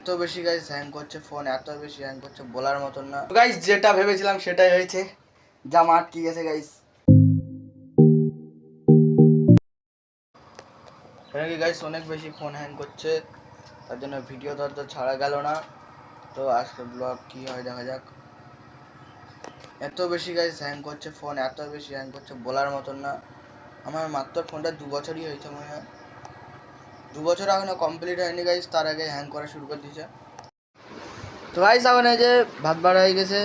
এত বেশি guys hang করছে ফোন, এত বেশি হ্যাং করছে বলার মতন না। গাইস যেটা ভেবেছিলাম সেটাই হয়েছে, জামা আটকে গেছে গাইস। কি গাইস অনেক বেশি ফোন হ্যাং করছে, তার জন্য ভিডিও তো ছাড়া গেল না। তো আজকে ব্লগ কি হয় দেখা যাক। এত বেশি গাইস হ্যাং করছে ফোন, এত বেশি হ্যাং করছে বলার মতন না। আমার মাত্র ফোনটা 2 বছরই হয়েছে মনে হয়, 2 বছর এখনো কমপ্লিট হয়নি গাইস, তার আগে হ্যাং করা শুরু করে দিয়েছে। তো গাইস এখন এই যে ভাত বাড়া হয়ে গেছে।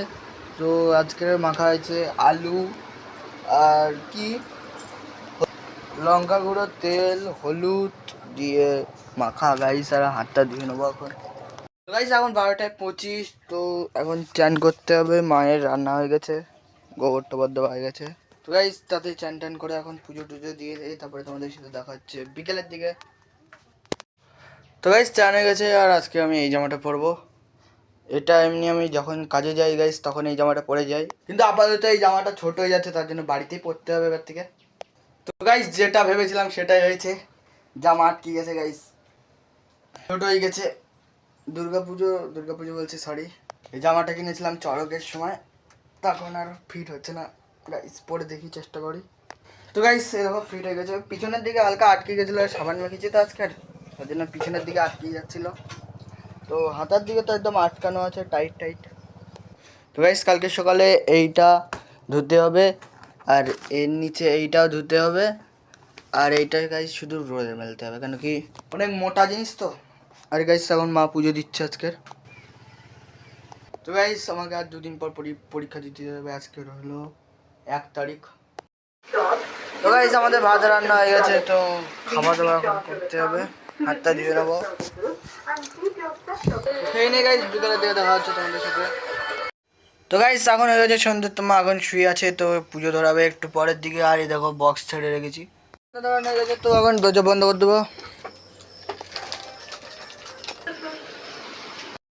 তো আজকের মাখা হয়েছে আলু আর কি লঙ্কা গুঁড়ো, তেল, হলুদ দিয়ে মাখা গাইস। আর হাতটা ধুয়ে নেবো এখন। তো গাইস এখন 12টা 25। তো এখন চান করতে হবে, মায়ের রান্না হয়ে গেছে, গোবর টোবর দেওয়া হয়ে গেছে। তো গাইস তাতে চান টান করে এখন পুজো টুজো দিয়ে দিই, তারপরে তোমাদের সাথে দেখা হচ্ছে বিকেলের দিকে। তো গাইস চান হয়ে গেছে, আর আজকে আমি এই জামাটা পরবো। এটা এমনি আমি যখন কাজে যাই গাইস তখন এই জামাটা পরে যাই, কিন্তু আপাতত এই জামাটা ছোট হয়ে যাচ্ছে, তার জন্য বাড়িতেই পরতে হবে এবার থেকে। তো গাইস যেটা ভেবেছিলাম সেটাই হয়েছে, জামা আটকে গেছে গাইস, ছোট হয়ে গেছে। দুর্গাপুজো বলছি সরি, এই জামাটা কিনেছিলাম চড়কের সময়, তখন আর ফিট হচ্ছে না গাইস, পরে দেখি চেষ্টা করি। তো গাইস এরকম ফিট হয়ে গেছে, পিছনের দিকে হালকা আটকে গেছিলো, সাবান মেখেছি তো আজকে, তার জন্য পিছনের দিকে আটকে যাচ্ছিলো। তো হাতার দিকে তো একদম আটকানো আছে টাইট টাইট। তো গাইস কালকে সকালে এইটা ধুতে হবে, আর এর নিচে এইটাও ধুতে হবে, আর এইটা গাইস শুধু রোদে মেলতে হবে, কেন কি অনেক মোটা জিনিস তো। আর গাইস এখন মা পুজো দিচ্ছে আজকের। তো গাইস আমাকে আর 2 দিন পর পরীক্ষা দিতে হবে, আজকে হলো 1 তারিখ। তো গাইস আমাদের ভাত রান্না হয়ে গেছে, তো খাওয়া দাওয়া এখন করতে হবে, হাতটা ধুয়ে নেবো। খেয়ে নিয়ে গাইস বিকেলের দিকে দেখা হচ্ছে তোমাদের সাথে। তো গাইস এখন হয়ে গেছে সন্ধ্যে, তোমার এখন শুয়ে আছে, তো পুজো ধরাবে একটু পরের দিকে। আর এই দেখো বক্স ছেড়ে রেখেছি, তো এখন দরজা বন্ধ করে দেবো।